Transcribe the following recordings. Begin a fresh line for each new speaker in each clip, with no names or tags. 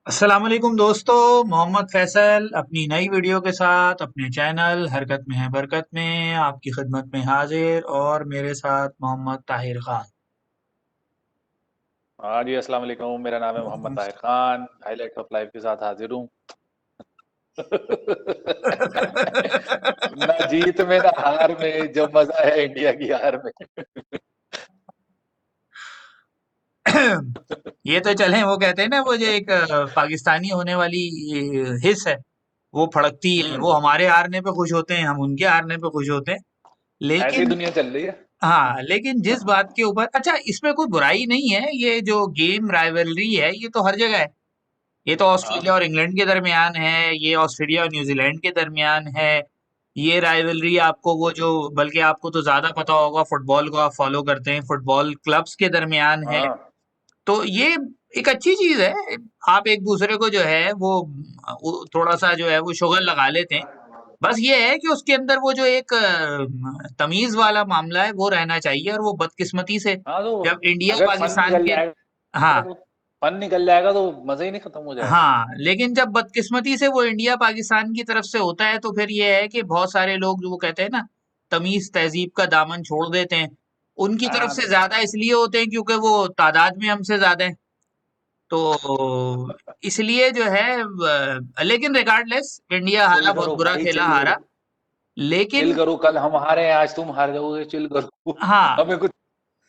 अस्सलाम वालेकुम दोस्तों। मोहम्मद फैसल अपनी नई वीडियो के साथ अपने चैनल हरकत में है बरकत में आपकी खिदमत में हाजिर और मेरे साथ मोहम्मद ताहिर खान।
हाँ जी, अस्सलाम वालेकुम। मेरा नाम है Mohammad Tahir Khan. Highlight of life के साथ हाजिर हूँ। ना जीत में ना हार में जो मजा है इंडिया की हार में।
ये तो चले, वो कहते हैं ना, वो जो एक पाकिस्तानी होने वाली हिस्स है, वो फड़कती है। वो
हम्म।
हमारे हारने पे खुश होते हैं, हम उनके हारने पे खुश होते हैं।
ऐसी
लेकिन
दुनिया चल रही है।
हाँ, लेकिन जिस बात के ऊपर, अच्छा, इसमें कोई बुराई नहीं है। ये जो गेम राइवलरी है, ये तो हर जगह है। ये तो ऑस्ट्रेलिया
हाँ
और इंग्लैंड के दरमियान है, ये ऑस्ट्रेलिया और न्यूजीलैंड के दरमियान है। ये राइवलरी आपको वो जो, बल्कि आपको तो ज्यादा पता होगा, फुटबॉल को आप फॉलो करते हैं, फुटबॉल क्लब्स के दरमियान है।
हाँ।
तो ये एक अच्छी चीज है। आप एक दूसरे को जो है वो थोड़ा सा जो है वो शुगर लगा लेते हैं। बस ये है कि उसके अंदर वो जो एक तमीज वाला मामला है वो रहना चाहिए, और वो बदकिस्मती से
हाँ तो
जब इंडिया
अगर फन
पाकिस्तान
निकल
के,
जाएगा
हाँ,
तो फन निकल जाएगा तो मजा ही नहीं खत्म हो जाएगा।
हाँ, लेकिन जब बदकिस्मती से वो इंडिया पाकिस्तान की तरफ से होता है, तो फिर ये है कि बहुत सारे लोग जो वो कहते हैं ना, तमीज तहजीब का दामन छोड़ देते हैं। उनकी तरफ
हाँ
से ज्यादा इसलिए होते हैं क्योंकि वो तादाद में हमसे ज्यादा है। तो इसलिए जो है लेकिन रिगार्डलेस, इंडिया
चिल
हारा, बहुत
करो
बुरा
भाई,
खेला,
चिल
हारा।
करो। चिल
लेकिन
करो, कल हम हारे हैं, आज तुम हार जाओगे। चिल करो।
हाँ,
हमें कुछ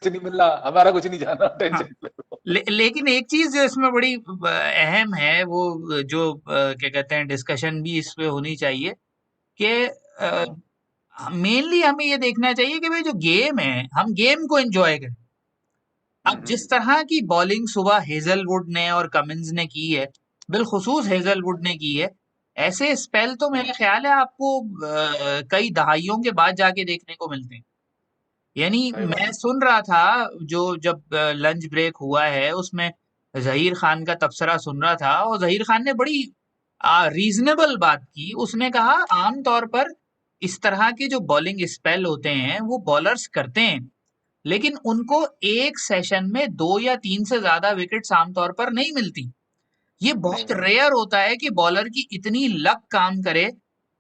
नहीं मिल रहा, हमारा कुछ नहीं जाना,
हाँ,
टेंशन लो।
लेकिन एक चीज जो इसमें बड़ी अहम है, वो जो क्या कहते हैं, डिस्कशन भी इस पे होनी चाहिए कि
हाँ।
मेनली हमें ये देखना चाहिए कि भाई जो गेम है, हम गेम को एंजॉय करें। अब जिस
हम्म।
तरह की बॉलिंग सुबह हेजलवुड ने और कमिंस ने की है, बिलखुसूस हेजलवुड ने की है, ऐसे स्पेल तो मेरा ख्याल है आपको कई दहाइयों के बाद जाके देखने को मिलते हैं। यानी
सही बात
मैं
है।
सुन रहा था, जो जब लंच ब्रेक हुआ है उसमें जहीर खान का तबसरा सुन रहा था, और जहीर खान ने बड़ी रीजनेबल बात की। उसने कहा आम तौर पर इस तरह के जो बॉलिंग स्पेल होते हैं वो बॉलर्स करते हैं, लेकिन उनको एक सेशन में 2 या 3 से ज्यादा विकेट्स आमतौर पर नहीं मिलती। ये
नहीं
बहुत
मिलती।
रेयर होता है कि बॉलर की इतनी लक काम करे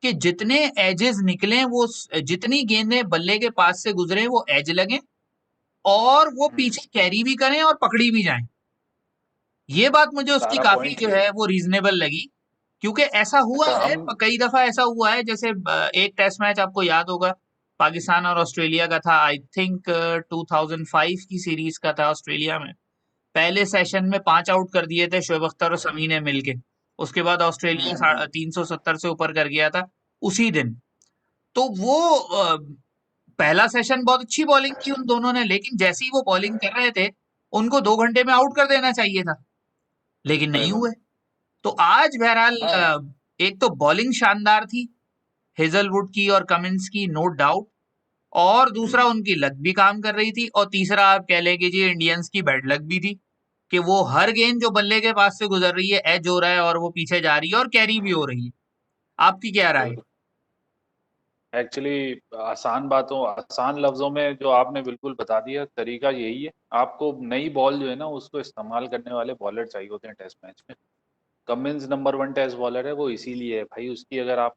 कि जितने एजेस निकले, वो जितनी गेंदें बल्ले के पास से गुजरे वो एज लगे, और वो
हम्म।
पीछे कैरी भी करें और पकड़ी भी जाएं। ये बात मुझे उसकी
सारा
काफी
पॉइंट
जो
ये
है
है।
वो रीजनेबल लगी। क्योंकि ऐसा हुआ
अच्छा
है,
हम।
कई दफा ऐसा हुआ है, जैसे एक टेस्ट मैच आपको याद होगा, पाकिस्तान और ऑस्ट्रेलिया का था, आई थिंक 2005 की सीरीज का था। ऑस्ट्रेलिया में पहले सेशन में 5 आउट कर दिए थे शोएब अख्तर और शमी ने मिलके। उसके बाद ऑस्ट्रेलिया
हम्म।
370 से ऊपर कर गया था उसी दिन। तो वो पहला सेशन बहुत अच्छी बॉलिंग की उन दोनों ने, लेकिन जैसे ही वो बॉलिंग कर रहे थे, उनको 2 घंटे में आउट कर देना चाहिए था, लेकिन
सही
नहीं
बात।
हुए। तो आज बहरहाल
हाँ।
एक तो बॉलिंग शानदार थी हेजलवुड की और कमिंस की, नो डाउट। और दूसरा,
हम्म।
उनकी लक भी काम कर रही थी, और तीसरा आप कह लें कि जी इंडियंस की बैड लक भी थी कि वो हर गेंद जो बल्ले के पास से गुजर रही है, एज हो रहा है और वो पीछे जा रही है और कैरी भी हो रही है। आपकी क्या राय है?
बिल्कुल। एक्चुअली आसान बातों, आसान लफ्जों में जो आपने बिल्कुल बता दिया, तरीका यही है। आपको नई बॉल जो है ना, उसको इस्तेमाल करने वाले बॉलर चाहिए होते हैं टेस्ट मैच में। Cummins number one test bowler है, वो इसीलिए है भाई। उसकी अगर आप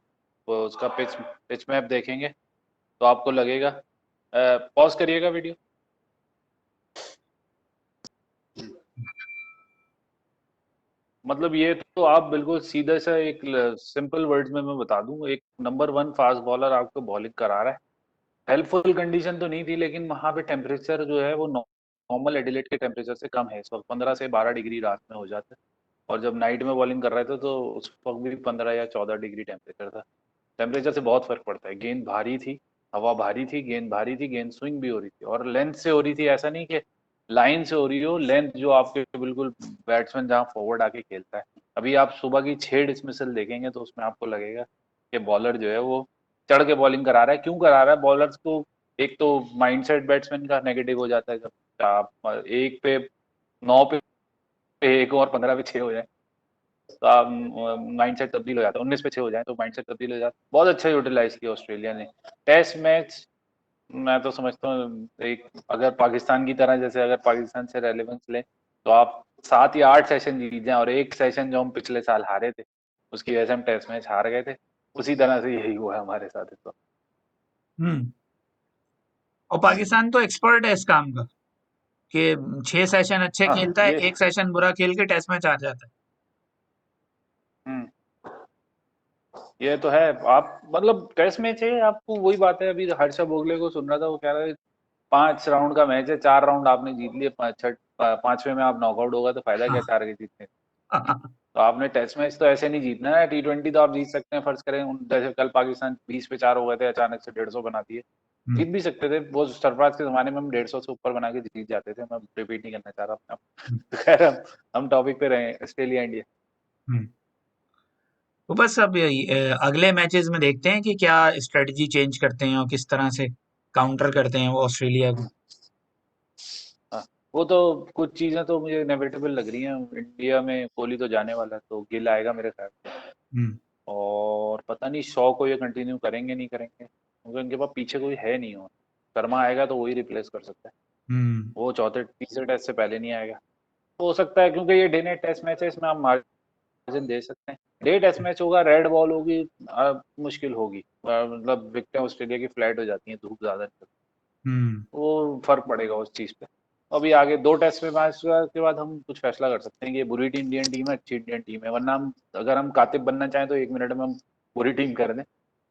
उसका पिच पिच मैप देखेंगे तो आपको लगेगा। पॉज करिएगा वीडियो। मतलब ये तो आप बिल्कुल सीधे से एक सिंपल वर्ड्स में मैं बता दूं, एक नंबर वन फास्ट बॉलर आपको बॉलिंग करा रहा है। हेल्पफुल कंडीशन तो नहीं थी, लेकिन वहां पे टेम्परेचर जो है वो नॉर्मल एडिलेट के टेम्परेचर से कम है। इस वक्त 15 से 12 डिग्री रात में हो जाता है। और जब नाइट में बॉलिंग कर रहे थे तो उस वक्त भी 15 या 14 डिग्री टेम्परेचर था। टेम्परेचर से बहुत फर्क पड़ता है। गेंद भारी थी, हवा भारी थी, गेंद भारी थी, गेंद स्विंग भी हो रही थी और लेंथ से हो रही थी। ऐसा नहीं कि लाइन से हो रही हो, लेंथ जो आपके बिल्कुल बैट्समैन जहाँ फॉरवर्ड आके खेलता है। अभी आप सुबह की 6 डिसमिसल देखेंगे तो उसमें आपको लगेगा कि बॉलर जो है वो चढ़ के बॉलिंग करा रहा है। क्यों करा रहा है? बॉलर्स को एक तो माइंडसेट बैट्समैन का नेगेटिव हो जाता है। जब आप एक पे 9 पे एक और 15 पे 6 हो जाए तो आप माइंडसेट तब्दील हो जाता है। 19 पे 6 हो जाए तो माइंडसेट तब्दील हो जाता है। बहुत अच्छा यूटिलाइज किया ऑस्ट्रेलिया ने टेस्ट मैच। मैं तो समझता हूँ एक, अगर पाकिस्तान की तरह, जैसे अगर पाकिस्तान से रेलेवेंस लें तो आप 7 या 8 सेशन जीत जाएं, और एक सेशन जो हम पिछले साल हारे थे उसकी वजह से हम टेस्ट मैच हार गए थे, उसी तरह से यही हुआ है हमारे साथ इस वक्त।
हम्म। और पाकिस्तान तो एक्सपर्ट है इस काम का कि 6 सेशन अच्छे
हाँ
खेलता है,
ये
एक सेशन बुरा खेल के टेस्ट मैच हार जाता है।
हम्म, ये तो है। आप मतलब टेस्ट मैच है, आपको वही बात है, अभी हर्षा भोगले को सुन रहा था, वो कह रहा है 5 राउंड का मैच है, 4 राउंड आपने जीत लिए, पांचवे में आप नॉकआउट होगा तो फायदा क्या
हाँ।
4 के जीतने। तो आपने टेस्ट मैच तो ऐसे नहीं जीतना है, T20 तो आप जीत सकते हैं, फर्ज करें जैसे कल पाकिस्तान 20 पे 4 हो गए थे, अचानक से 150 बना दिए,
हम्म,
जीत भी सकते थे। वो सरफराज के जमाने में हम 150 से ऊपर बना के जीत जाते थे, मैं रिपीट नहीं करना चाह रहा अपना।
हम्म,
तो खैर हम टॉपिक पे रहे, ऑस्ट्रेलिया इंडिया।
हम्म। तो बस अब अगले मैचेस में देखते हैं कि क्या स्ट्रेटजी चेंज करते हैं और किस तरह से काउंटर करते हैं वो ऑस्ट्रेलिया को।
हाँ, वो तो कुछ चीजें तो मुझे इनएविटेबल लग रही हैं। इंडिया में कोहली तो जाने वाला है, तो गिल आएगा मेरे ख्याल से।
हम्म,
और पता नहीं शॉ को ये कंटिन्यू करेंगे नहीं करेंगे, क्योंकि उनके पास पीछे कोई है नहीं। और शर्मा आएगा तो वही रिप्लेस कर सकता है।
हम्म,
वो चौथे तीसरे टेस्ट से पहले नहीं आएगा। तो हो सकता है, क्योंकि ये डे नाइट टेस्ट मैच है, इसमें आप मार्जिन दे सकते हैं। डे टेस्ट मैच होगा, रेड बॉल होगी, मुश्किल होगी, मतलब विकेटें ऑस्ट्रेलिया की फ्लैट हो जाती हैं, धूप ज्यादा निकलती
हम्म।
है, वो फर्क पड़ेगा उस चीज पे। अभी आगे 2 टेस्ट में मैच के बाद हम कुछ फैसला कर सकते हैं कि ये बुरी इंडियन टीम है, अच्छी इंडियन टीम है। वरना हम, अगर हम कातिब बनना चाहें तो 1 मिनट में हम बुरी टीम कर दें।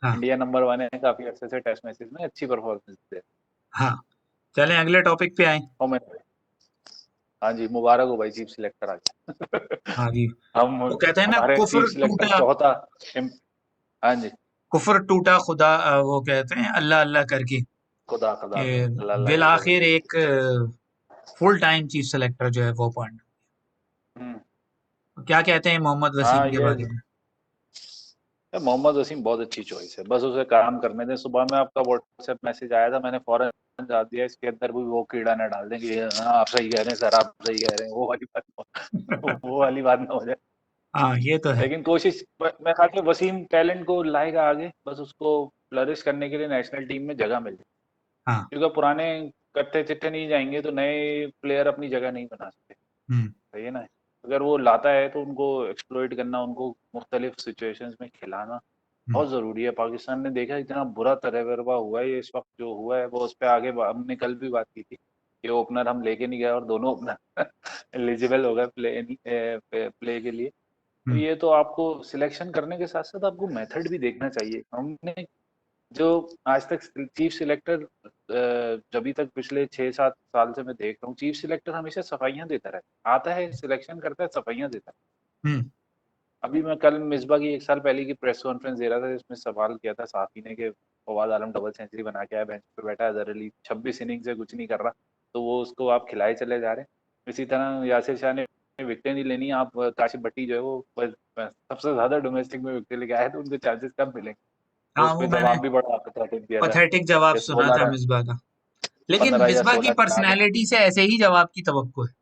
हाँ,
इंडिया नंबर 1 है, काफी अच्छे से टेस्ट मैचेस में अच्छी परफॉर्मेंस दे।
हाँ। चलें अगले टॉपिक पे आए।
और मैं, हाँ जी, मुबारक हो भाई, चीफ सिलेक्टर आ गया।
हाँ जी।
हम,
वो कहते हैं ना,
हमारे चीफ
कुफर
सिलेक्टर
टूटा,
चौथा। हाँ जी,
कुफर टूटा खुदा, वो कहते हैं अल्लाह अल्लाह करके
खुदा खुदा
कि
अल्लाह अल्लाह
बिल
करके
आखिर
बिल्कुल।
एक फुल टाइम चीफ सेलेक्टर जो है वो अपॉइंट।
हम्म,
क्या कहते हैं मोहम्मद
हाँ
वसीम के
ये
बारे में?
मोहम्मद वसीम बहुत अच्छी चॉइस है, बस उसे काम करने दें। सुबह में आपका व्हाट्सएप मैसेज आया था, मैंने फौरन जवाब दिया, इसके अंदर भी वो कीड़ा न डाल दें कि हाँ आप सही कह रहे हैं सर, आप सही कह रहे हैं, वो वाली बात, वो वाली बात ना हो जाए।
हाँ, ये तो है।
लेकिन कोशिश, मैं ख्याल से वसीम टैलेंट को लाएगा आगे, बस उसको फ्लरिश करने के लिए नेशनल टीम में जगह मिल जाए।
हाँ।
क्योंकि पुराने कट्टे चिट्टे नहीं जाएंगे तो नए प्लेयर अपनी जगह नहीं बना सकते।
हम्म,
सही है ना। अगर वो लाता है तो उनको एक्सप्लॉइट करना, उनको मुख्तलिफ सिचुएशंस में खिलाना
हम्म।
बहुत ज़रूरी है। पाकिस्तान ने देखा इतना बुरा तजर्बा हुआ है ये इस वक्त जो हुआ है, वो उस पर आगे हमने कल भी बात की थी कि ओपनर हम लेके नहीं गए और दोनों ओपनर एलिजिबल हो गए प्ले के लिए। तो
हम्म।
ये तो आपको सिलेक्शन करने के साथ साथ आपको मेथड भी देखना चाहिए। हमने जो आज तक चीफ सिलेक्टर, जब तक पिछले 6-7 साल से मैं देख रहा हूँ, चीफ सिलेक्टर हमेशा सफाइयां देता रहता है, आता है सिलेक्शन करता है, सफाइयां देता है।
हम्म।
अभी मैं कल मिसबा की 1 साल पहले की प्रेस कॉन्फ्रेंस दे रहा था, जिसमें सवाल किया था साफी ने कि फवाद आलम डबल सेंचुरी बना के आया, बेंच पे बैठा है, अजहर अली 26 इनिंग से कुछ नहीं कर रहा, तो वो उसको आप खिलाए चले जा रहे हैं। इसी तरह यासिर शाह ने विकेटें नहीं लेनी, आप काशिफ भट्टी जो है वो सबसे ज्यादा डोमेस्टिक में विकेट लेके आए, तो उनको चांसेस कब मिलेंगे। तो
हाँ,
उस
वो
पर
मैंने
जवाब भी बड़ा पैथेटिक दिया था
पथेटिक जवाब
कि
सुना
16
था
रन,
मिसबा का। लेकिन
15 या
मिसबा की
16 रन आ गए।
पर्सनैलिटी से ऐसे ही जवाब की तवक्को है।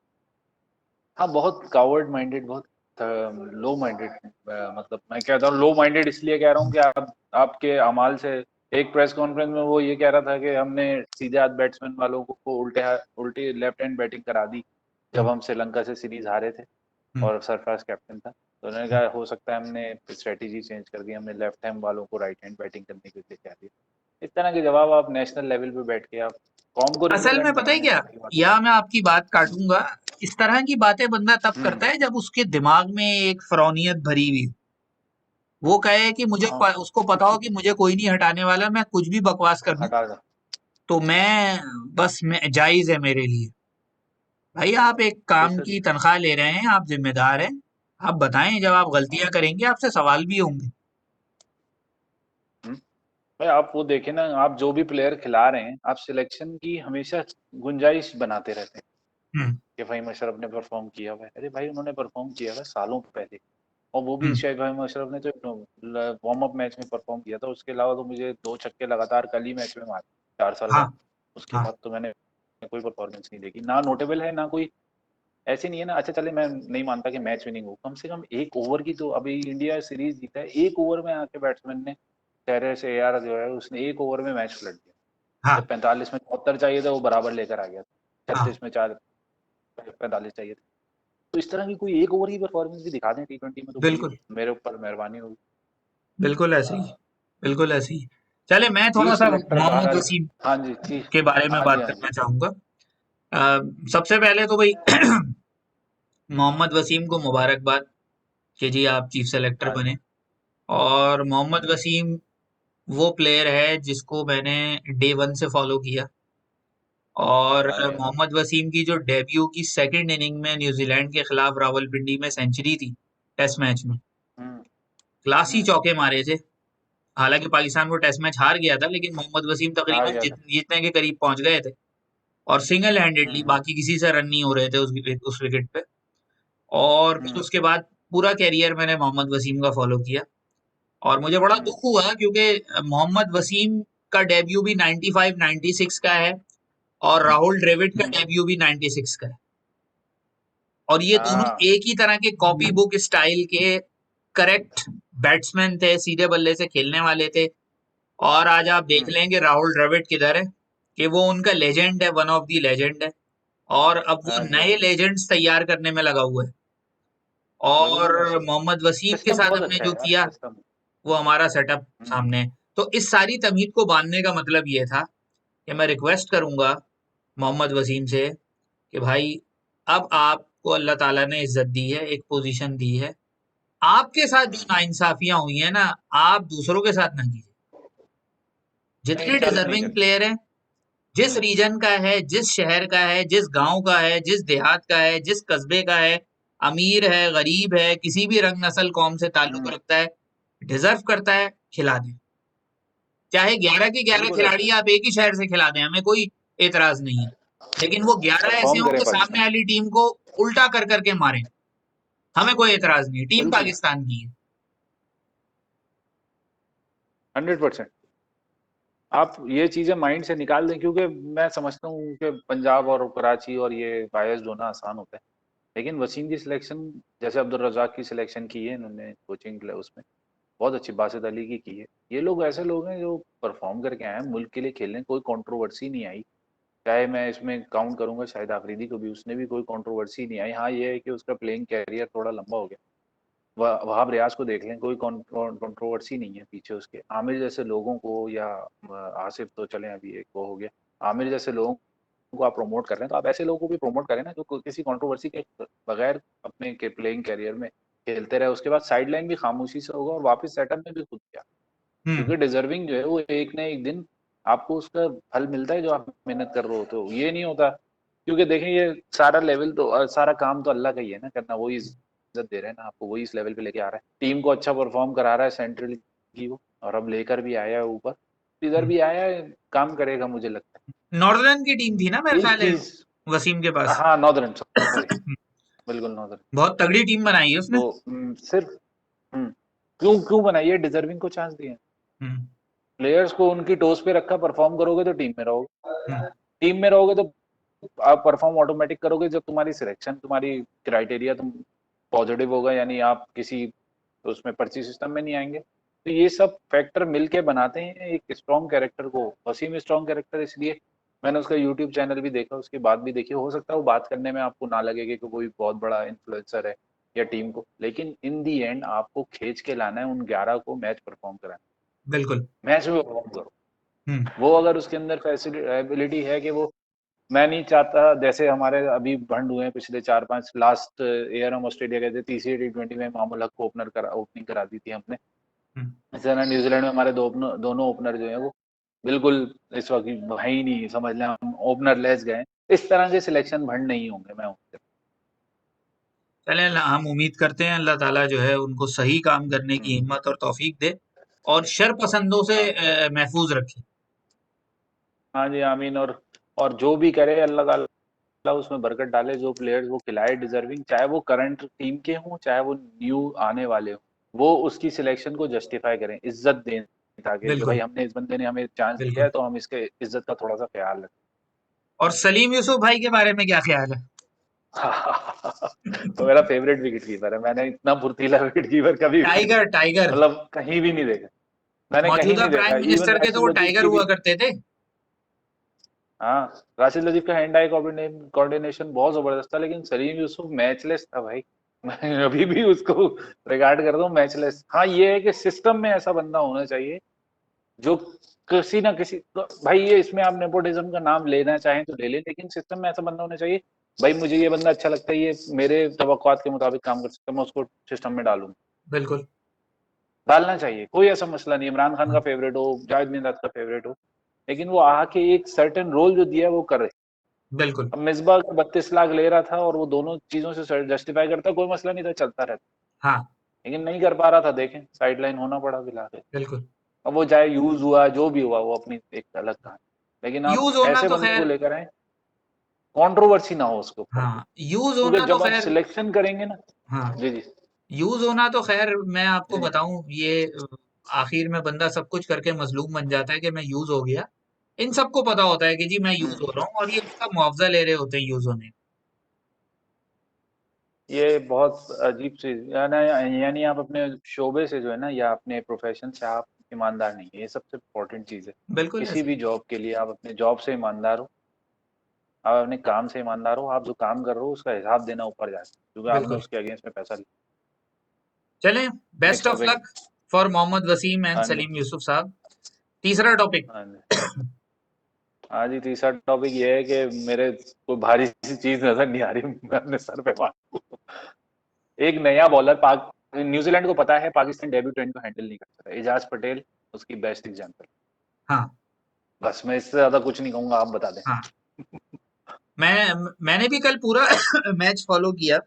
हाँ, बहुत कावर्ड माइंडेड, बहुत लो माइंडेड। मतलब मैं कहता हूँ लो माइंडेड इसलिए कह रहा हूँ कि आप, आपके अमाल से, एक प्रेस कॉन्फ्रेंस में वो ये कह रहा था कि हमने सीधे हाथ बैट्समैन वालों को उल्टी लेफ्ट हैंड बैटिंग करा दी जब
हम्म,
हम श्रीलंका से सीरीज हारे थे,
हम्म,
और सरफराज कैप्टन था। तो उन्होंने
हम्म।
कहा हो सकता है हमने स्ट्रेटेजी चेंज कर दी, हमने लेफ्ट हैंड वालों को राइट हैंड बैटिंग करने के लिए कह दिया। इस तरह के जवाब आप नेशनल लेवल पे बैठ के आप कॉम को
असल में
रिप्रेजेंट कर
पता
रहे
है
हैं,
क्या,
तो बड़ी बात है।
या मैं आपकी बात काटूंगा, इस तरह की बातें बंदा तब
हम्म,
करता है जब उसके दिमाग में एक फरौनियत भरी हुई हो। वो कहे कि
हाँ
उसको पता हो कि मुझे कोई नहीं हटाने वाला, मैं कुछ भी बकवास कर दूं
हटा दो।
तो मैं जायज है मेरे लिए। भाई, आप एक काम
बेशक।
की तनख्वाह ले रहे हैं, आप जिम्मेदार हैं। आप बताएं, जब आप गलतियां करेंगे आपसे सवाल भी होंगे।
हम्म। भाई आप वो देखें ना, आप जो भी प्लेयर खिला रहे हैं, आप सिलेक्शन की हमेशा गुंजाइश बनाते रहते हैं
हम्म,
कि भाई अशरफ ने परफॉर्म किया हुआ है। अरे भाई उन्होंने परफॉर्म किया हुआ है सालों पहले, और वो भी
हम्म।
शायद भाई अशरफ ने तो वार्म अप मैच में परफॉर्म किया था, उसके अलावा तो मुझे 2 छक्के लगातार कल ही मैच में मारे 4 साल
हाँ,
बाद। उसके
हाँ।
बाद तो मैंने कोई परफॉर्मेंस नहीं देखी, ना नोटेबल है ना कोई। ऐसे नहीं है ना, अच्छा चले मैं नहीं मानता कि मैच विनिंग हो, कम से कम एक ओवर की तो, अभी इंडिया सीरीज जीता है, एक ओवर में आके बैट्समैन ने, टेरेस एआर जो है उसने एक ओवर में मैच पलट दिया।
हाँ,
जब 45 में 74 चाहिए था, वो बराबर लेकर आ गया था।
हाँ।
36 में 4 45 चाहिए थे। तो इस तरह की कोई एक ओवर की परफॉर्मेंस भी दिखा दें T20 में, तो बड़ी
बिल्कुल
मेरे ऊपर मेहरबानी होगी।
बिल्कुल ऐसे ही, बिल्कुल ऐसे ही। चले, मैं थोड़ा
चीफ
सा
सिलेक्टर
मोहम्मद
बहरहाल।
वसीम
हाँ जी, चीफ।
के बारे में
हाँ जी,
बात
हाँ जी।
करना चाहूंगा। सबसे पहले तो भाई मोहम्मद वसीम को मुबारकबाद कि जी आप चीफ सेलेक्टर
हाँ
बने।
जी।
और मोहम्मद
हम्म,
वसीम वो प्लेयर है जिसको मैंने डे वन से फॉलो किया। और
हाँ जी, हाँ जी।
मोहम्मद वसीम की जो डेब्यू की सेकंड इनिंग में न्यूजीलैंड के खिलाफ रावलपिंडी में सेंचुरी थी टेस्ट मैच में,
हम्म,
क्लासी
हम्म,
चौके मारे थे। हालांकि पाकिस्तान वो टेस्ट मैच हार गया था, लेकिन मोहम्मद वसीम
हार
तकरीबन
गया था।
जीतने के करीब पहुंच गए थे। और सिंगल हैंडेडली,
हम्म,
बाकी किसी से रन नहीं हो रहे थे उस विकेट पे। और फिर
हम्म,
उसके बाद पूरा कैरियर मैंने मोहम्मद वसीम का फॉलो किया। और मुझे बड़ा
हम्म,
दुख हुआ क्योंकि मोहम्मद वसीम का डेब्यू भी 95 96 का है, और राहुल द्रविड़ का
हम्म,
डेब्यू भी 96 का है। और ये दोनों
हाँ।
एक ही तरह के कॉपी बुक स्टाइल के करेक्ट बैट्समैन थे, सीधे बल्ले से खेलने वाले थे। और आज आप देख
हम्म,
लेंगे राहुल द्रविड़ किधर है, कि वो उनका लेजेंड है, वन ऑफ दी लेजेंड है। और अब वो
हाँ जी, हाँ
नए
जी।
लेजेंड्स तैयार करने में लगा हुआ है। और
बिल्कुल ऐसे ही।
मोहम्मद वसीम के
सिस्टम
साथ
बहुत
हमने
अच्छा
जो
है यार,
किया,
सिस्टम।
वो हमारा सेटअप
हम्म,
सामने है। तो इस सारी तमहीद को बांधने का मतलब ये था कि मैं रिक्वेस्ट करूंगा मोहम्मद वसीम से कि भाई, अब आपको अल्लाह ताला ने इज्जत दी है, एक पोजीशन दी है। आपके साथ जो
हम्म,
नाइंसाफियां हुई है ना, आप दूसरों के साथ ना कीजिए।
नहीं,
जितने
इंशाल्लाह नहीं
डिजर्विंग
करेंगे।
प्लेयर हैं, जिस
हम्म,
रीजन का है, जिस शहर का है, जिस गांव का है, जिस देहात का है, जिस कस्बे का है, अमीर है, गरीब है, किसी भी रंग नस्ल कौम से ताल्लुक
हम्म,
रखता है, डिजर्व करता है, खिला दें। चाहे 11 के 11
बिल्कुल ऐसे
खिलाड़ी आप एक ही शहर से खिला दें, हमें कोई एतराज नहीं है। लेकिन वो 11 ऐसे
परफॉर्म
हों
करें
कि सामने
पाकिस्तान।
वाली टीम को उल्टा कर करके मारें, हमें कोई एतराज नहीं है, टीम
बिल्कुल,
पाकिस्तान की है।
100%। आप ये चीजें माइंड से निकाल दें, क्योंकि मैं समझता हूँ कि पंजाब और कराची और ये बायस होना आसान होता है। लेकिन वसीम की सिलेक्शन, जैसे अब्दुल रजाक की सिलेक्शन की है इन्होंने कोचिंग उसमें, बहुत अच्छी, बासित अली की है। ये लोग ऐसे लोग हैं जो परफॉर्म करके आए हैं, मुल्क के लिए खेलने, कोई कंट्रोवर्सी नहीं आई। चाहे मैं इसमें काउंट करूंगा शाहिद आफरीदी को भी, उसने भी कोई कंट्रोवर्सी नहीं आई। हाँ, ये है कि उसका प्लेइंग कैरियर थोड़ा लंबा हो गया। वहाब रियाज को देख लें, कोई कंट्रोवर्सी नहीं है पीछे उसके। आमिर जैसे लोगों को, या आसिफ तो चले अभी एक वो हो गया, आमिर जैसे लोगों को आप प्रमोट कर रहे हैं, तो आप ऐसे लोगों को भी प्रमोट करें ना, जो किसी कंट्रोवर्सी के बगैर अपने के प्लेइंग कैरियर में खेलते रहे, उसके बाद साइड लाइन भी खामोशी से होगा और वापस सेटअप में भी खुद किया।
हम्म
क्योंकि डिजर्विंग जो है वो एक ना एक दिन आपको उसका फल मिलता है, जो आप मेहनत कर रहे होते हो, ये नहीं होता। क्योंकि देखें, ये सारा लेवल तो सारा काम तो अल्लाह का ही है ना करना, वही इज्जत दे रहे हैं ना आपको, वही इस लेवल पे लेके आ रहा है, टीम को अच्छा परफॉर्म करा रहा है सेंट्रल की वो, और अब लेकर भी आया है ऊपर, इधर
हम्म।
भी आया है, काम करेगा मुझे लगता
नॉर्दर्न की टीम थी ना मेरे
है। एक
ख्याल है
चीज,
वसीम के पास।
हाँ नॉर्दर्न, सॉरी, बिल्कुल नॉर्दर्न।
बहुत तगड़ी टीम बनाई है उसने।
तो सिर्फ क्यों क्यों बनाई है, डिजर्विंग को चांस दिए।
हम्म
प्लेयर्स को उनकी टोस पे रखा, परफॉर्म करोगे तो टीम में रहोगे।
हम्म
टीम में रहोगे तो आप परफॉर्म ऑटोमेटिक करोगे, जब तुम्हारी सिलेक्शन, तुम्हारी क्राइटेरिया तुम पॉजिटिव होगा, यानी आप किसी उसमें पर्ची सिस्टम में नहीं आएंगे। तो ये सब फैक्टर मिलके बनाते हैं एक स्ट्रॉन्ग कैरेक्टर को। वसीम स्ट्रॉन्ग कैरेक्टर इसलिए, मैंने उसका यूट्यूब चैनल भी देखा, उसकी बात भी देखी, हो सकता है वो बात करने में आपको ना लगे कि कोई बहुत बड़ा इन्फ्लुएंसर है या टीम को, लेकिन इन दी एंड आपको खींच के लाना है उन 11 को, मैच परफॉर्म कराना
बिल्कुल।
है, मैच में परफॉर्म करो।
हम्म
वो अगर उसके अंदर फैसिलिटी है कि वो, मैं नहीं चाहता जैसे हमारे अभी भंड हुए हैं पिछले 4-5, लास्ट ईयर हम ऑस्ट्रेलिया गए थे, तीसरी T20 में मामूल हक को ओपनिंग करा दी थी हमने।
हम्म।
इस तरह न्यूजीलैंड में हमारे दोनों ओपनर जो है वो बिल्कुल इस वक्त है ही नहीं, समझ लें हम ओपनर लेस गए। इस तरह के सिलेक्शन भंड नहीं होंगे, मैं उनसे।
चलें, हम उम्मीद करते हैं अल्लाह ताला जो है उनको सही काम करने की
हम्म,
हिम्मत और तौफीक दे, और शर पसंदों से
हाँ
महफूज रखे।
हाँ जी, आमीन। और जो भी करे अल्लाह ताला उसमें बरकत डाले, जो प्लेयर्स वो खिलाए डिजर्विंग, चाहे वो करंट टीम के हों चाहे वो न्यू आने वाले हों, वो उसकी सिलेक्शन को जस्टिफाई करें, इज्जत दें, ताकि कि भाई
बिल्कुल
हमने इस बंदे ने हमें चांस दिया
बिल्कुल।
है, तो हम इसके इज्जत का थोड़ा सा ख्याल रखें।
और सलीम यूसुफ भाई के बारे में क्या ख्याल है?
तो मेरा फेवरेट विकेट कीपर है, मैंने इतना फुर्तीला विकेट कीपर कभी भी नहीं,
टाइगर टाइगर।
मतलब कहीं भी नहीं देखा, मैंने कहीं
मौजूदा
नहीं देखा,
प्राइम
इवन
मिनिस्टर के तो
रैस
वो
लतीफ
टाइगर
की
हुआ
भी।
करते थे।
हाँ, राशिद लतीफ का हैंड आई कोऑर्डिनेशन बहुत जबरदस्त था, लेकिन सलीम यूसुफ मैचलेस था भाई। मैं अभी भी उसको रिगार्ड करता हूँ मैचलेस। हाँ, ये है कि सिस्टम में ऐसा बंदा होना चाहिए जो किसी ना किसी भाई, ये इसमें आप नेपोटिज्म का नाम लेना चाहें तो ले लें, लेकिन सिस्टम में ऐसा बंदा होना चाहिए। भाई मुझे ये बंदा अच्छा लगता है, ये मेरे तवक्कुआत के मुताबिक काम कर सकता है, मैं उसको सिस्टम में डालूंगा।
बिल्कुल।
डालना चाहिए, कोई ऐसा मसला नहीं। इमरान खान का
हाँ,
फेवरेट हो, जावेद मियां का फेवरेट हो, लेकिन वो आके एक सर्टेन रोल जो दिया है वो कर रहे।
बिल्कुल।
अब मिसबा 32 लाख ले रहा था और वो दोनों चीजों से जस्टिफाई करता, कोई मसला नहीं था, चलता रहता।
हाँ,
लेकिन नहीं कर पा रहा था, देखें साइड लाइन होना पड़ा बिला के।
बिल्कुल।
अब वो चाहे यूज हुआ जो भी हुआ, वो अपनी एक अलग कहानी। लेकिन आप
यूज होना
ऐसे
तो
बंदे को
खैर।
लेकर आए, कंट्रोवर्सी ना हो उसके ऊपर कोई।
हाँ, यूज
क्योंकि
होना तो
जब आप
खैर।
सिलेक्शन करेंगे ना।
हाँ,
जी जी
यूज होना तो खैर मैं आपको
जी।
बताऊं, ये आखिर में बंदा सब कुछ करके मजलूम बन जाता है कि मैं यूज हो गया। इन सबको पता होता है कि जी मैं यूज
हम्म,
हो रहा हूँ, और ये उसका मुआवजा ले रहे होते हैं यूज होने का।
ये बहुत अजीब चीज, यानी यानी आप अपने शोबे से जो है ना, या अपने प्रोफेशन से आप ईमानदार नहीं है, ये सबसे इम्पोर्टेंट चीज है।
बिल्कुल
किसी
ऐसे
भी
ही।
जॉब के लिए आप अपने जॉब से ईमानदार हो, आप अपने काम से ईमानदार हो, आप जो काम कर रहे हो उसका हिसाब देना ऊपर जाके, क्योंकि आपने
बिल्कुल।
उसके अगेंस्ट में पैसा लिया।
चलें, best
next
of
topic.
Luck for Mohammad Wasim and
हाँ जी,
सलीम यूसुफ साहब। तीसरा टॉपिक।
हाँ जी। हाँ जी, तीसरा टॉपिक ये है कि मेरे कोई भारी सी चीज नजर नहीं आ रही, मैं अपने सर पे मारूं। एक नया बॉलर पाक न्यूजीलैंड को पता है पाकिस्तान डेब्यूटेंट को हैंडल नहीं कर सकता, एजाज पटेल उसकी बेस्ट एग्जांपल।
हाँ,
बस मैं इससे ज्यादा कुछ नहीं कहूंगा, आप बता दें।
हाँ। मैंने भी कल पूरा मैच फॉलो किया,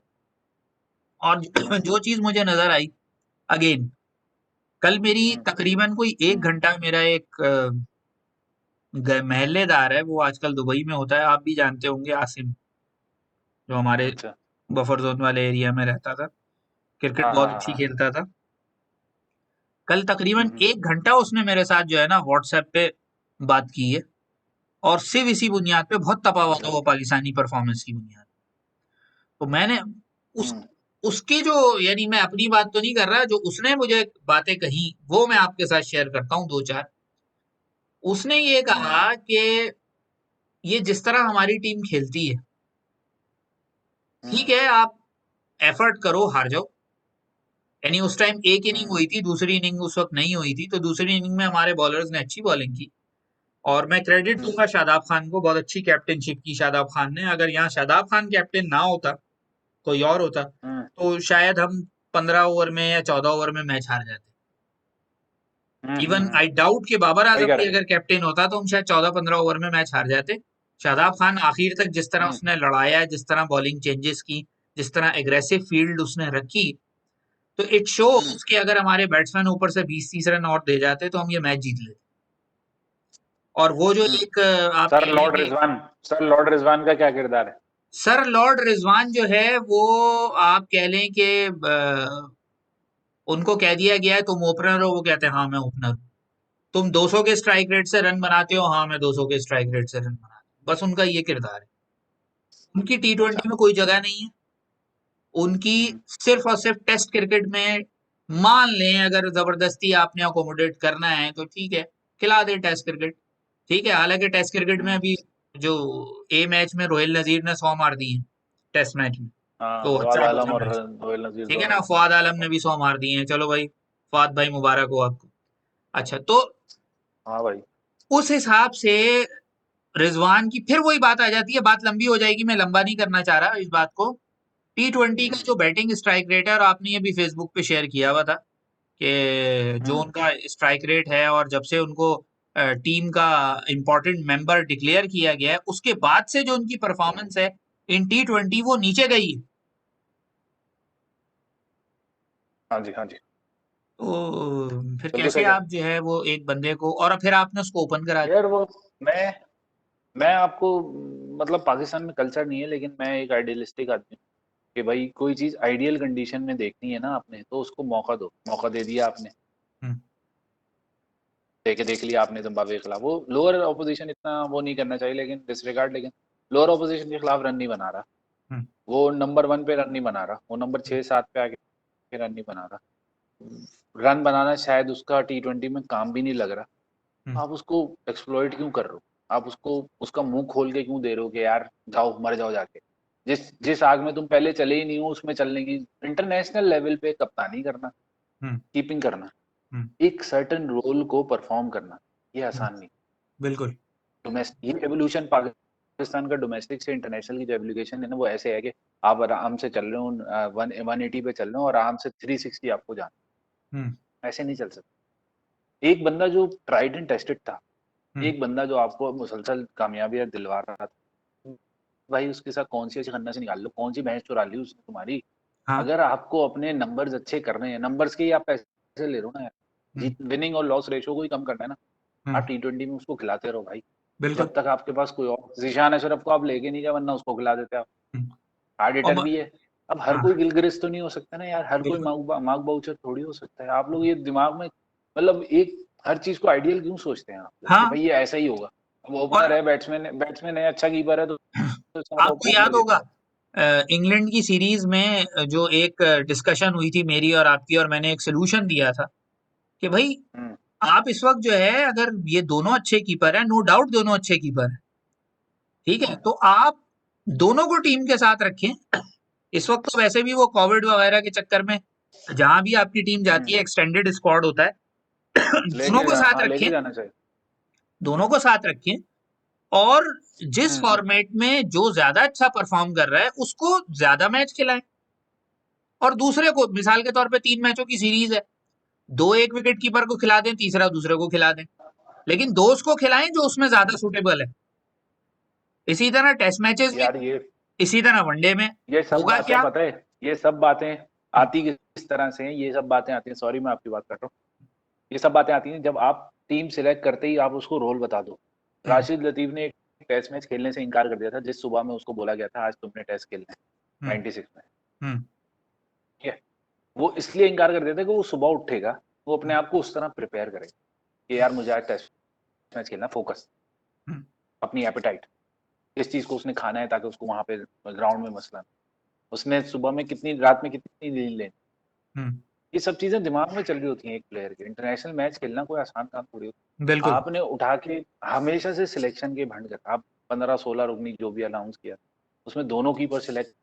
और
हम्म
जो चीज मुझे नजर आई, अगेन, कल मेरी
हम्म
तकरीबन कोई एक
हम्म,
घंटा, मेरा एक महल्लेदार है, वो आजकल दुबई में होता है, आप भी जानते होंगे, आसिम, जो हमारे
अच्छा।
बफर जोन वाले एरिया में रहता था, क्रिकेट
हाँ
बहुत
हाँ हाँ
अच्छी
हाँ।
खेलता था। कल तकरीबन
हम्म,
1 घंटा उसने मेरे साथ जो है ना व्हाट्सएप पे बात की है, और सिर्फ इसी बुनियाद पे बहुत तपा हुआ था
अच्छा।
वो पाकिस्तानी परफॉर्मेंस की बुनियाद। तो मैंने उस
हम्म
उसकी जो, यानी मैं अपनी बात तो नहीं कर रहा, जो उसने मुझे बातें कही वो मैं आपके साथ शेयर करता हूँ दो चार। उसने ये
हम्म
कहा कि ये जिस तरह हमारी टीम खेलती है, ठीक
हम्म
है, आप एफर्ट करो, हार जाओ। यानी उस टाइम एक इनिंग
हम्म
हुई थी, दूसरी इनिंग उस वक्त नहीं हुई थी, तो दूसरी इनिंग में हमारे बॉलर्स ने अच्छी बॉलिंग की, और मैं क्रेडिट
हम्म
दूंगा शादाब खान को, बहुत अच्छी कैप्टनशिप की शादाब खान ने। अगर यहाँ शादाब खान कैप्टन ना होता, कोई और होता,
हम्म
तो शायद हम 15 ओवर में या 14 ओवर में मैच हार जाते। Even
hmm.
आई डाउट कि बाबर
सही
आजम
कह
भी
रहे हैं।
अगर कैप्टन होता तो हम शायद 14-15 ओवर में मैच हार जाते। शादाब खान आखिर तक जिस तरह
हम्म
उसने लड़ाया, जिस तरह बॉलिंग चेंजेस की, जिस तरह एग्रेसिव फील्ड उसने रखी, तो इट
हम्म।
शोज कि अगर हमारे बैट्समैन ऊपर से 20-30 रन और दे जाते तो हम ये मैच जीत लेते। और वो जो
हम्म।
एक आप
सर
कह लें
लॉर्ड
कि
रिजवान, सर लॉर्ड रिजवान का क्या किरदार है?
सर लॉर्ड रिजवान जो है वो, आप कह लें कि उनको कह दिया गया है तुम ओपनर हो, वो कहते हैं हाँ मैं ओपनर हूँ। तुम 200 के स्ट्राइक रेट से रन बनाते हो, हाँ मैं 200 के स्ट्राइक रेट से रन बनाता हूँ। बस उनका ये किरदार है। उनकी टी
अच्छा।
ट्वेंटी में कोई जगह नहीं है। उनकी
हम्म
सिर्फ और सिर्फ टेस्ट क्रिकेट में, मान लें अगर जबरदस्ती आपने अकोमोडेट करना है तो ठीक है, खिला दे टेस्ट क्रिकेट। ठीक है, हालांकि टेस्ट क्रिकेट में
हम्म।
अभी जो ए मैच में रोहिल नजीर ने 100 मार दी है, टेस्ट मैच में,
हाँ,
तो
फवाद
अच्छा
आलम और
परफॉर्मेंस।
रोहिल नजीर
ठीक है
दोनों
ना,
ने।
फवाद आलम ने भी 100 मार दिए हैं, चलो भाई, फवाद भाई मुबारक हो आपको। अच्छा, तो
हाँ भाई।
उस हिसाब से रिजवान की फिर वही बात आ जाती है, बात लंबी हो जाएगी, मैं लंबा नहीं करना चाह रहा इस बात को। टी ट्वेंटी का
हम्म
जो बैटिंग स्ट्राइक रेट है, और आपने ये भी फेसबुक पे शेयर किया हुआ था कि जो
हम्म
उनका स्ट्राइक रेट है, और जब से उनको टीम का इम्पोर्टेंट मेंबर डिक्लेयर किया गया है, उसके बाद से जो उनकी परफॉर्मेंस है इन टी ट्वेंटी, वो नीचे गई है।
हाँ जी, हाँ जी।
तो फिर
बिल्कुल
कैसे
सही कह रहे
आप जो है वो एक बंदे को, और फिर आपने उसको ओपन करा
हैं।
दिया।
यार वो, मैं मैं आपको, मतलब पाकिस्तान में कल्चर नहीं है, लेकिन मैं एक आइडियलिस्टिक आदमी हूँ कि भाई कोई चीज आइडियल कंडीशन में देखनी है ना आपने, तो उसको मौका दो। मौका दे दिया आपने,
हम्म,
देख लिया आपने जिम्बाब्वे के खिलाफ। वो लोअर ऑपोजिशन इतना वो नहीं करना चाहिए, लेकिन डिसरिगार्ड, लेकिन लोअर ऑपोजिशन के खिलाफ रन नहीं बना रहा।
हम्म,
वो नंबर 1 पे रन नहीं बना रहा, वो नंबर 6-7 पे आके रन नहीं बना रहा। रन बनाना शायद उसका T20 में काम भी नहीं लग रहा।
हम्म,
आप उसको एक्सप्लॉइट क्यों कर रहे हो? आप उसको उसका मुंह खोल के क्यों दे रहे हो कि यार जाओ मर जाओ जाके। जिस जिस आग में तुम पहले चले ही नहीं हो उसमें चलने की। इंटरनेशनल लेवल पे कप्तानी करना,
हम्म।
कीपिंग करना,
हम्म।
एक सर्टेन रोल को परफॉर्म करना, ये
हम्म।
आसान नहीं।
बिल्कुल।
डोमेस्टिक ये एवोल्यूशन पाकिस्तान का डोमेस्टिक से इंटरनेशनल की जो एवोल्यूशन है ना, वो ऐसे है कि आप आराम से चल रहे हो 180 पे चल रहे हो और आराम से 360 आपको जाना।
हम्म।
ऐसे नहीं चल सकता। एक बंदा जो ट्राइड एंड टेस्टेड था,
हम्म।
एक बंदा जो आपको मुसलसल कामयाबियां दिलवा रहा था, भाई उसके साथ कौन सी ऐसी खन्ना से निकाल लो, कौन सी भैंस चुरा ली उसने तुम्हारी।
हाँ।
अगर आपको अपने नंबर्स अच्छे करने हैं, नंबर्स के ही आप पैसे ले रहे हो ना यार,
हम्म।
जीत विनिंग और लॉस रेशियो को ही कम करना है ना।
हम्म।
आप T20 में उसको खिलाते रहो भाई,
बिल्कुल।
जब तक आपके पास कोई और जीशान अशरफ को आप लेके नहीं गए, वरना उसको खिला देते आप।
हम्म।
हार्ड
और
हिटर भी है। अब हर कोई
हाँ।
गिलक्रिस्ट तो नहीं हो सकता ना यार, हर कोई
बिल्कुल।
मार्क बाउचर थोड़ी हो सकता है। आप लोग ये दिमाग में मतलब एक हर चीज को आइडियल क्यों सोचते हैं आप लोग कि
हाँ।
भाई ये ऐसा ही होगा। अब
और
ओपनर है, बैट्समैन है, अच्छा कीपर है, तो साथ
आपको
ओपनर ले
याद
लेते
होगा
हैं।
इंग्लैंड की सीरीज में जो एक डिस्कशन हुई थी मेरी और आपकी, और मैंने एक सोल्यूशन दिया था कि भाई
हम्म।
आप इस वक्त जो है, अगर ये दोनों अच्छे कीपर हैं, नो डाउट दोनों अच्छे कीपर हैं, ठीक है, तो आप दोनों को टीम के साथ रखें। इस वक्त तो वैसे भी वो कोविड वगैरह के चक्कर में जहां भी आपकी टीम जाती
हम्म।
है एक्सटेंडेड स्क्वाड होता है। दोनों को साथ रखें,
लेके जाना चाहिए।
दोनों को साथ रखें, और जिस
हम्म।
फॉर्मेट में जो ज्यादा अच्छा परफॉर्म कर रहा है उसको ज्यादा मैच खिलाएं, और दूसरे को, मिसाल के तौर पे 3 मैचों की सीरीज है, दो एक विकेट कीपर को खिला दें, तीसरा दूसरे को खिला दें, लेकिन दो उसको खिलाएं जो उसमें ज्यादा सुटेबल है। इसी तरह टेस्ट मैचेस में,
यार
इसी तरह वनडे में
ये सब
होगा
बातें
क्या।
पता है, ये सब बातें आती किस तरह से हैं, ये सब बातें आती हैं, सॉरी मैं आपकी बात कर रहा हूँ। ये सब बातें आती हैं जब आप टीम सिलेक्ट करते ही आप उसको रोल बता दो।
हम्म।
राशिद लतीफ ने एक टेस्ट मैच खेलने से इनकार कर दिया था जिस सुबह में उसको बोला गया था आज तुमने टेस्ट खेलना है
हम्म।
96 में।
हम्म।
ठीक है। वो इसलिए इनकार कर दिया था कि वो सुबह उठेगा, वो अपने आप को उस तरह प्रिपेयर करेगा कि यार मुझे आज टेस्ट मैच खेलना, फोकस,
हम्म।
अपनी एपेटाइट, किस चीज को उसने खाना है ताकि उसको वहां पे ग्राउंड में मसला ना। उसने सुबह में कितनी, रात में कितनी नींद लेनी,
हम्म।
ये सब चीजें दिमाग में चल रही होती हैं एक प्लेयर के। इंटरनेशनल मैच खेलना कोई आसान काम थोड़ी होता।
बिल्कुल।
आपने उठा के हमेशा से सिलेक्शन के भंड कर, आप 15-16 रुकनी जो भी अनाउंस किया, उसमें दोनों कीपर सिलेक्ट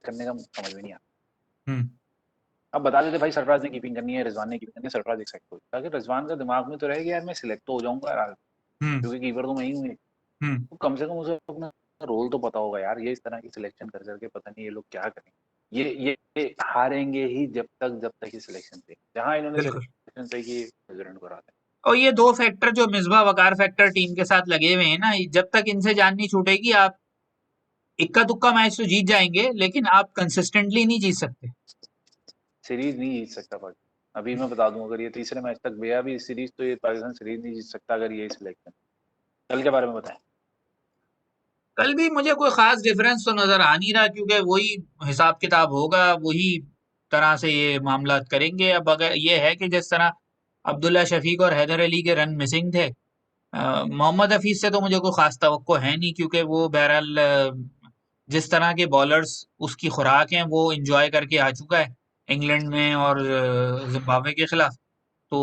करने का समझ में नहीं आता।
हम्म।
अब बता देते भाई सरफराज ने कीपिंग करनी है, रिजवान ने कीपिंग करनी है, सरफराज एक साइड को, ताकि रिजवान का दिमाग में तो रहेगा यार मैं सिलेक्ट तो हो जाऊंगा यार,
हम्म।
क्योंकि कीपर तो मैं ही हूँ।
हम्म।
तो कम से कम उसे अपना रोल तो पता होगा यार, ये इस तरह की सिलेक्शन कर करके पता नहीं ये लोग क्या करेंगे। ये हारेंगे ही जब तक ये सिलेक्शन थे, जहां इन्होंने
बिल्कुल।
सिलेक्शन सही की प्रेसिडेंट को हराते
और ये दो फैक्टर जो मिसबा वकार फैक्टर टीम के साथ लगे हुए हैं ना, जब तक इनसे जान नहीं छूटेगी, आप इक्का दुक्का मैच तो जीत जाएंगे, लेकिन आप कंसिस्टेंटली नहीं जीत सकते।
सीरीज नहीं जीत सकता पाकिस्तान। अभी मैं बता दूं, अगर ये तीसरे मैच तक गया भी सीरीज, तो ये पाकिस्तान सीरीज नहीं जीत सकता अगर ये सिलेक्शन। कल के बारे में बताएं।
कल भी मुझे कोई खास डिफरेंस तो नजर आ नहीं रहा, क्योंकि वही हिसाब किताब होगा, वही तरह से ये मामला करेंगे। अब अगर ये है कि जिस तरह अब्दुल्ला शफीक और हैदर अली के रन मिसिंग थे, मोहम्मद हफीज से तो मुझे कोई खास तवक्को है नहीं, क्योंकि वो बहरहाल जिस तरह के बॉलर्स उसकी खुराक हैं वो एंजॉय करके आ चुका है इंग्लैंड में और जिम्बाब्वे के खिलाफ, तो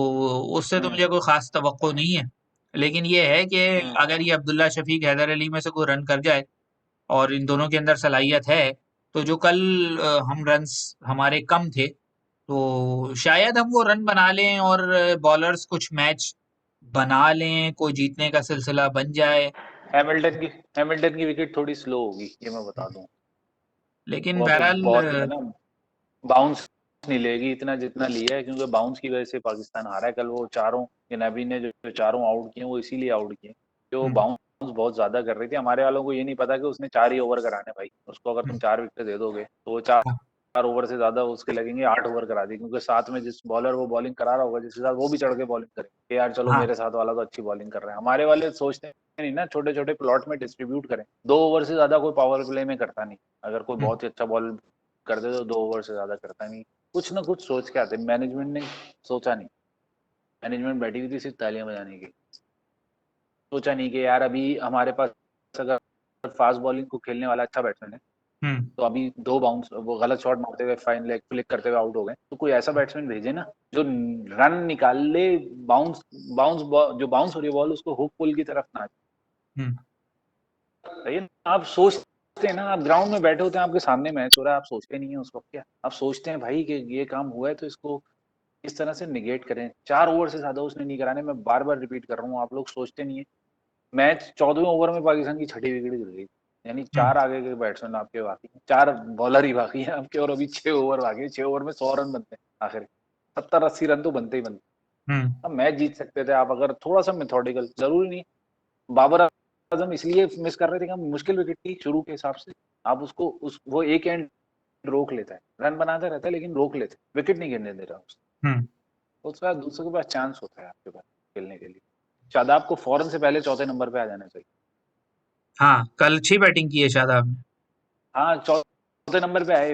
उससे तो
हम्म।
मुझे कोई खास तवक्को नहीं है। लेकिन ये है कि
हम्म।
अगर ये अब्दुल्ला शफीक हैदर अली में से कोई रन कर जाए, और इन दोनों के अंदर सलाहियत है, तो जो कल हम रन्स हमारे कम थे, तो शायद हम वो रन बना लें और बॉलर्स कुछ मैच बना लें, कोई जीतने का सिलसिला बन जाए।
हैमिल्टन की विकेट थोड़ी स्लो होगी, ये मैं बता दूं।
लेकिन
वो अब
बहरहाल
बहुत है ना, बाउंस नहीं लेगी इतना जितना लिया है, क्योंकि बाउंस की वजह से पाकिस्तान हारा है कल। वो चारों, ये नबी ने जो चारों आउट किए वो इसीलिए आउट किए कि वो
हम्म।
बाउंस बहुत ज्यादा कर रही थी। हमारे वालों को ये नहीं पता कि उसने 4 ही ओवर कराने भाई, उसको अगर तुम
हम्म।
4 विकेट दे दोगे तो वो चार
हाँ।
4 ओवर से ज्यादा उसके लगेंगे, 8 ओवर करा दी, क्योंकि साथ में जिस बॉलर वो बॉलिंग करा रहा होगा जिसके साथ, वो भी चढ़ के बॉलिंग करे कि यार चलो
हाँ।
मेरे साथ वाला तो अच्छी बॉलिंग कर रहा है। हमारे वाले सोचते नहीं ना, छोटे छोटे प्लॉट में डिस्ट्रीब्यूट करें। 2 ओवर से ज्यादा कोई पावर प्ले में करता नहीं। अगर कोई
हम्म।
बहुत ही अच्छा बॉल कर दे तो 2 ओवर से ज्यादा करता नहीं। कुछ ना कुछ सोच के आते, मैनेजमेंट ने सोचा नहीं। मैनेजमेंट बैठी हुई थी सिर्फ तालियां बजाने की, सोचा नहीं कि यार अभी हमारे पास अगर फास्ट बॉलिंग को खेलने वाला अच्छा बैट्समैन है,
हम्म।
तो अभी 2 बाउंस वो गलत शॉट मारते हुए फाइन लेग फ्लिक करते हुए आउट हो गए, तो कोई ऐसा बैट्समैन भेजे ना जो रन निकाल ले, बाउंस बाउंस जो बाउंस हो रही है बॉल उसको हुक पुल की तरफ ना
हम्म।
सही है ना? आप सोचते हैं ना, आप ग्राउंड में बैठे होते हैं, आपके सामने मैच हो रहा है, आप सोचते नहीं है उस वक्त क्या? आप सोचते हैं भाई कि ये काम हुआ है तो इसको इस तरह से निगेट करें। 4 ओवर से ज्यादा उसने नहीं कराने, मैं बार बार रिपीट कर रहा हूँ, आप लोग सोचते नहीं है। मैच 14वें ओवर में पाकिस्तान की छठी विकेट गिर गई, यानी
हम्म।
4 आगे के बैट्समैन आपके बाकी हैं, 4 बॉलर ही बाकी हैं आपके, और अभी 6 ओवर बाकी हैं। 6 ओवर में 100 रन बनते हैं आखिर, 70-80 रन तो बनते ही बनते
हम्म।
हैं। अब मैच जीत सकते थे आप अगर थोड़ा सा मेथोडिकल, जरूरी नहीं। बाबर आजम इसलिए मिस कर रहे थे कि मुश्किल विकेट थी शुरू के हिसाब से, आप उसको उस वो एक एंड रोक लेता है, रन बनाता रहता है लेकिन रोक लेते, विकेट नहीं गिरने दे रहा उसको।
हम्म।
उसके बाद दूसरे के पास चांस होता है आपके पास खेलने के लिए। शादाब को फौरन से पहले चौथे नंबर पे आ जाना चाहिए।
हाँ, कल अच्छी बैटिंग की है शादाब ने।
हाँ, चौथे नंबर पे आए,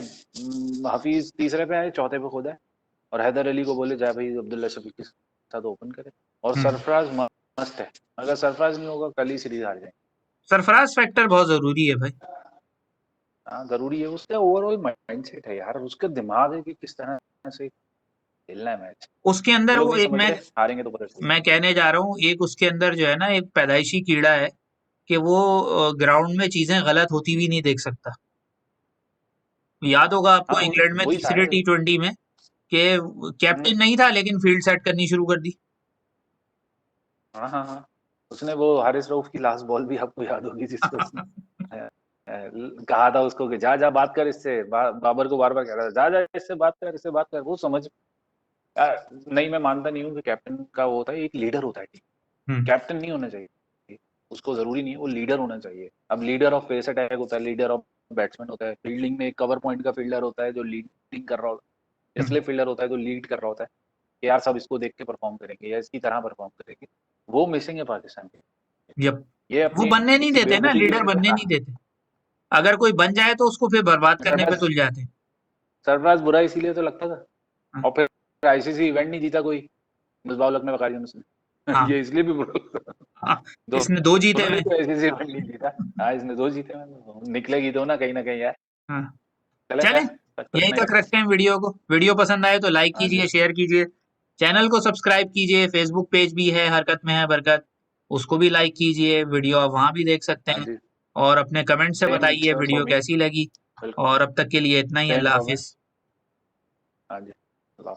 हफीज तीसरे पे आए, चौथे पे खुद है, और हैदर अली को बोले जाए भाई अब्दुल्ला शफीक के साथ ओपन करे, और
हम्म।
सरफराज मस्त है। अगर सरफराज नहीं होगा कल ही सीरीज हार जाए।
सरफराज फैक्टर बहुत जरूरी है भाई।
हाँ जरूरी है, उसका ओवरऑल माइंडसेट है यार, उसका दिमाग है कि किस तरह से खेलना है मैच।
उसके
वो
अंदर
लोग
वो
नहीं
एक
समझ
मैं
रहे, हारेंगे तो पता चलेगा।
मैं कहने जा रहा हूँ, एक उसके अंदर जो है ना, एक पैदाइशी कीड़ा है कि वो ग्राउंड में चीजें गलत होती हुई नहीं देख सकता। याद होगा आपको
हाँ
इंग्लैंड में
वही था
तीसरे
यार।
T20 में कि
हम्म,
कैप्टन नहीं था लेकिन फील्ड सेट करनी शुरू कर दी।
हाँ हाँ हाँ, उसने वो हारिस रऊफ की लास्ट बॉल भी आपको याद होगी, जिसपे उसने कहा था उसको कि जा जा बात कर इससे, बाबर को बार बार कह रहा था जा जा इससे बात कर, इससे बात कर। वो समझ नहीं, मैं मानता नहीं हूँ कि कैप्टन का वो होता है, एक लीडर होता है टीम,
हम्म।
कैप्टन नहीं होना चाहिए, उसको जरूरी नहीं है, वो लीडर होना चाहिए। अब लीडर ऑफ पेस अटैक होता है, लीडर ऑफ बैट्समैन होता है, फील्डिंग में एक कवर पॉइंट का फील्डर होता है जो लीडिंग कर रहा होता है,
हम्म।
इसलिए फील्डर होता है जो लीड कर रहा होता है कि यार सब इसको देख के परफॉर्म करेंगे या इसकी तरह परफॉर्म करेंगे। वो मिसिंग है पाकिस्तान के।
यप।
ये
वो
अपनी
बनने नहीं
इस
देते ना,
बेवकूफ़ी की
लीडर
वजह से,
बनने
हाँ,
नहीं देते। अगर कोई बन जाए तो उसको फिर बर्बाद करने पे
सरफराज
तुल जाते हैं।
सरफराज बुरा इसीलिए तो लगता था,
हाँ।
और फिर आईसीसी इवेंट नहीं जीता कोई, मिसबाह उल हक ने बकाया उसने
हाँ।
ये इसलिए भी बुरा लगता था।
हाँ,
दो
इसने दो जीते
दोनों
हुए
ही
हैं।
तो आईसीसी इवेंट नहीं जीता। हाँ, इसने 2 जीते हैं, निकलेगी तो ना कहीं न कहीं यार।
हाँ।
चले
चलें,
खैर, तब तक
यहीं
नहीं
तक
रखते।
रखते हैं वीडियो को। वीडियो पसंद आए तो लाइक
हाँ जी,
कीजिए, शेयर कीजिए। चैनल को सब्सक्राइब कीजिए। फेसबुक पेज भी है, हरकत में है बरकत, उसको भी लाइक कीजिए। वीडियो आप वहां भी देख सकते
हाँ
हैं।
जी।
और अपने कमेंट से
सेम
बताइए
फॉर
वीडियो
मी,
कैसी लगी।
बिल्कुल,
और अब तक के लिए इतना ही।
Same
Allah
for me.
हाफिज।
हाँ जी, अल्लाह